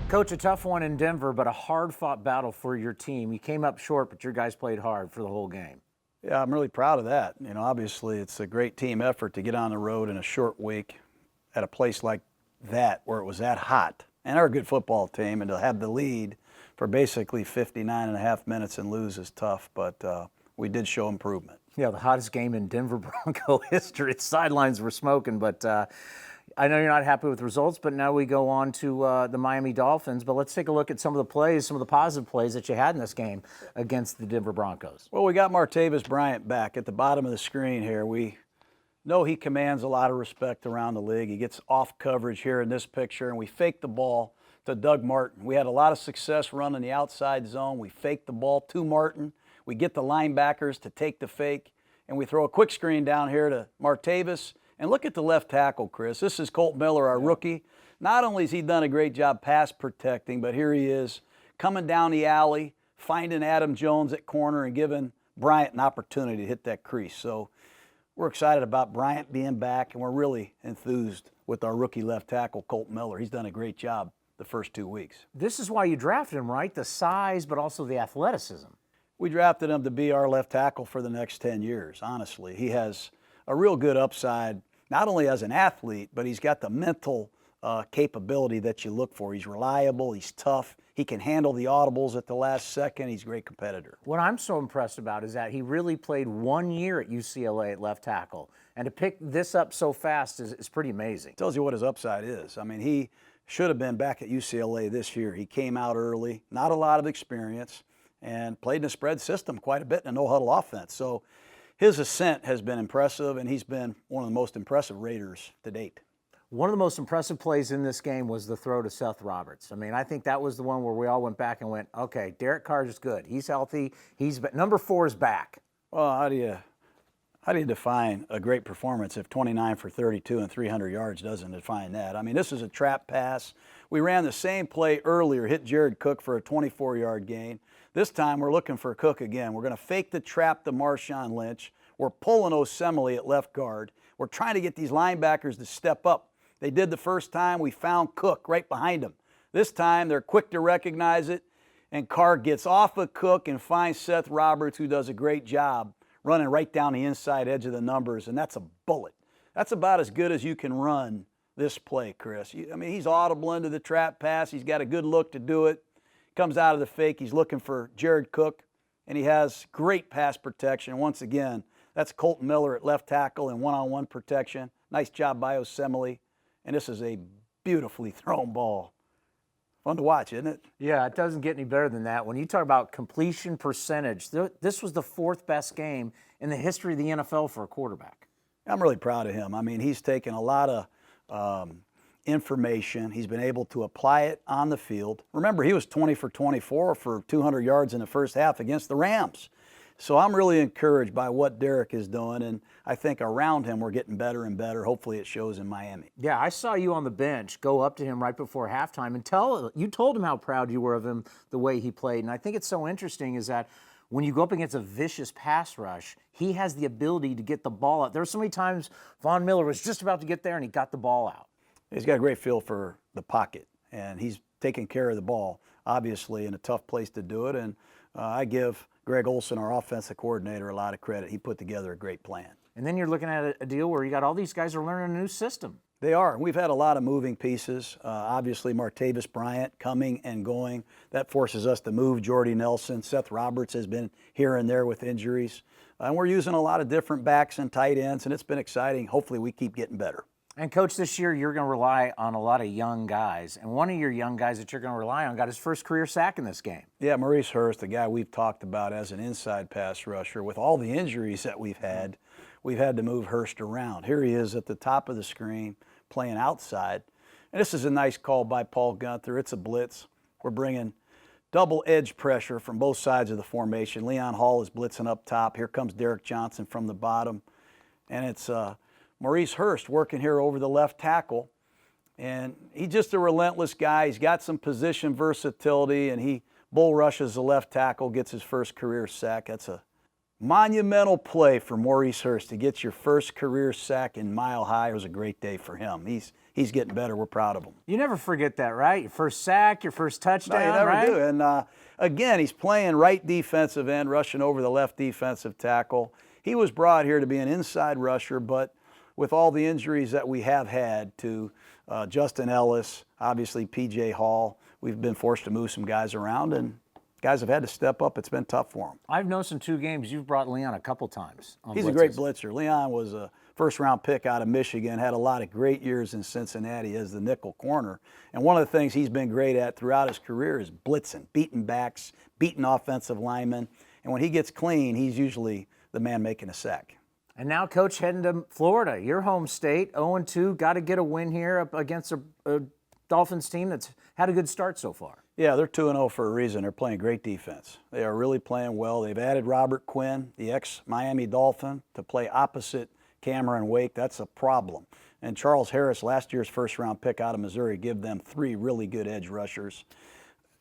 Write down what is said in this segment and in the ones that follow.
Coach, a tough one in Denver, but a hard-fought battle for your team. You came up short, but your guys played hard for the whole game. Yeah, I'm really proud of that. Obviously it's a great team effort to get on the road in a short week at a place like that where it was that hot. And they're a good football team, and to have the lead for basically 59 and a half minutes and lose is tough, but we did show improvement. Yeah, the hottest game in Denver Bronco history. The sidelines were smoking, but I know you're not happy with the results, but now we go on to the Miami Dolphins. But let's take a look at some of the plays, some of the positive plays that you had in this game against the Denver Broncos. Well, we got Martavis Bryant back at the bottom of the screen here. We know he commands a lot of respect around the league. He gets off coverage here in this picture, and we faked the ball to Doug Martin. We had a lot of success running the outside zone. We faked the ball to Martin. We get the linebackers to take the fake, and we throw a quick screen down here to Martavis. And look at the left tackle, Chris. This is Colt Miller, our rookie. Not only has he done a great job pass protecting, but here he is coming down the alley, finding Adam Jones at corner and giving Bryant an opportunity to hit that crease. So we're excited about Bryant being back, and we're really enthused with our rookie left tackle, Colt Miller. He's done a great job the first 2 weeks. This is why you drafted him, right? The size, but also the athleticism. We drafted him to be our left tackle for the next 10 years, honestly. He has a real good upside, not only as an athlete, but he's got the mental capability that you look for. He's reliable, he's tough, he can handle the audibles at the last second, he's a great competitor. What I'm so impressed about is that he really played 1 year at UCLA at left tackle, and to pick this up so fast is pretty amazing. Tells you what his upside is. I mean, he should have been back at UCLA this year. He came out early, not a lot of experience, and played in a spread system quite a bit in a no-huddle offense. So his ascent has been impressive, and he's been one of the most impressive Raiders to date. One of the most impressive plays in this game was the throw to Seth Roberts. I mean, I think that was the one where we all went back and went, okay, Derek Carr is good. He's healthy. Number 4 is back. Well, how do you define a great performance if 29 for 32 and 300 yards doesn't define that? I mean, this is a trap pass. We ran the same play earlier, hit Jared Cook for a 24-yard gain. This time we're looking for Cook again. We're going to fake the trap to Marshawn Lynch. We're pulling Osemele at left guard. We're trying to get these linebackers to step up. They did the first time. We found Cook right behind him. This time they're quick to recognize it, and Carr gets off of Cook and finds Seth Roberts, who does a great job running right down the inside edge of the numbers, and that's a bullet. That's about as good as you can run this play, Chris. I mean, he's audible into the trap pass. He's got a good look to do it. Comes out of the fake. He's looking for Jared Cook, and he has great pass protection. Once again, that's Colt Miller at left tackle and one-on-one protection. Nice job by Osemele, and this is a beautifully thrown ball. Fun to watch, isn't it? Yeah, it doesn't get any better than that. When you talk about completion percentage, this was the 4th best game in the history of the NFL for a quarterback. I'm really proud of him. I mean, he's taken a lot of information. He's been able to apply it on the field. Remember, he was 20 for 24 for 200 yards in the first half against the Rams. So I'm really encouraged by what Derek is doing, and I think around him we're getting better and better. Hopefully it shows in Miami. Yeah, I saw you on the bench go up to him right before halftime and you told him how proud you were of him, the way he played. And I think it's so interesting is that when you go up against a vicious pass rush, he has the ability to get the ball out. There were so many times Von Miller was just about to get there and he got the ball out. He's got a great feel for the pocket, and he's taking care of the ball, obviously, in a tough place to do it. And I give Greg Olson, our offensive coordinator, a lot of credit. He put together a great plan. And then you're looking at a deal where you got all these guys are learning a new system. They are. We've had a lot of moving pieces. Obviously, Martavis Bryant coming and going. That forces us to move Jordy Nelson. Seth Roberts has been here and there with injuries. And we're using a lot of different backs and tight ends, and it's been exciting. Hopefully we keep getting better. And, Coach, this year you're going to rely on a lot of young guys. And one of your young guys that you're going to rely on got his first career sack in this game. Yeah, Maurice Hurst, the guy we've talked about as an inside pass rusher. With all the injuries that we've had to move Hurst around. Here he is at the top of the screen playing outside. And this is a nice call by Paul Gunther. It's a blitz. We're bringing double edge pressure from both sides of the formation. Leon Hall is blitzing up top. Here comes Derek Johnson from the bottom. And it's Maurice Hurst working here over the left tackle. And he's just a relentless guy. He's got some position versatility, and he bull rushes the left tackle, gets his first career sack. That's a Monumental play for Maurice Hurst to get your first career sack in Mile High. It was a great day for him. He's getting better. We're proud of him. You never forget that, right? Your first sack, your first touchdown, No, you never right? do. And again, he's playing right defensive end, rushing over the left defensive tackle. He was brought here to be an inside rusher, but with all the injuries that we have had to Justin Ellis, obviously P.J. Hall, we've been forced to move some guys around, and guys have had to step up. It's been tough for them. I've noticed in 2 games you've brought Leon a couple times on He's a great blitzer. Leon was a first-round pick out of Michigan, had a lot of great years in Cincinnati as the nickel corner. And one of the things he's been great at throughout his career is blitzing, beating backs, beating offensive linemen. And when he gets clean, he's usually the man making a sack. And now, Coach, heading to Florida, your home state, 0-2, got to get a win here up against a Dolphins team that's had a good start so far. Yeah, they're 2-0 for a reason. They're playing great defense. They are really playing well. They've added Robert Quinn, the ex-Miami Dolphin, to play opposite Cameron Wake. That's a problem. And Charles Harris, last year's first-round pick out of Missouri, give them 3 really good edge rushers.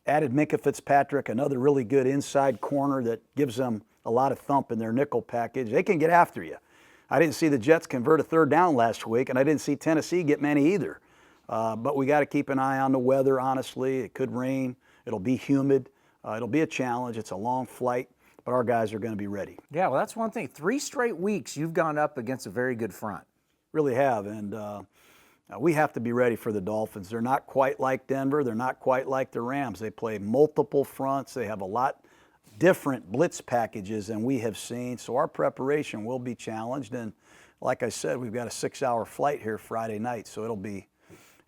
Added Minkah Fitzpatrick, another really good inside corner that gives them a lot of thump in their nickel package. They can get after you. I didn't see the Jets convert a 3rd down last week, and I didn't see Tennessee get many either. But we got to keep an eye on the weather, honestly. It could rain. It'll be humid. It'll be a challenge. It's a long flight, but our guys are going to be ready. Yeah, well, that's one thing. 3 straight weeks you've gone up against a very good front. Really have, and we have to be ready for the Dolphins. They're not quite like Denver. They're not quite like the Rams. They play multiple fronts. They have a lot different blitz packages than we have seen, so our preparation will be challenged. And like I said, we've got a 6-hour flight here Friday night, so it'll be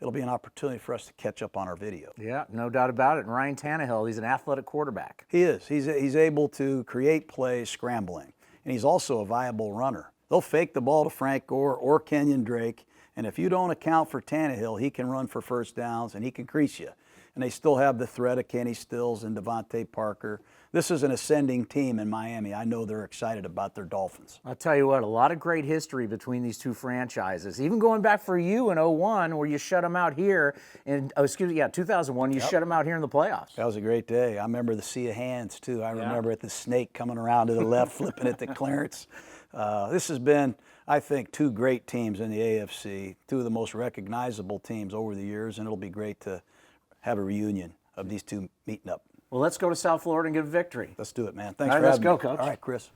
an opportunity for us to catch up on our video. Yeah, no doubt about it. And Ryan Tannehill, he's an athletic quarterback. He is. He's able to create plays scrambling, and he's also a viable runner. They'll fake the ball to Frank Gore or Kenyon Drake, and if you don't account for Tannehill, he can run for first downs and he can crease you. And they still have the threat of Kenny Stills and Devontae Parker. This is an ascending team in Miami. I know they're excited about their Dolphins. I'll tell you what, a lot of great history between these 2 franchises. Even going back for you in 01, where you shut them out here in, 2001, you shut them out here in the playoffs. That was a great day. I remember the sea of hands, too. I remember the snake coming around to the left, flipping it to Clarence. This has been, I think, 2 great teams in the AFC, 2 of the most recognizable teams over the years, and it'll be great to have a reunion of these 2 meeting up. Well, let's go to South Florida and get a victory. Let's do it, man. Thanks All right, for having me. let's go, Coach. All right, Chris.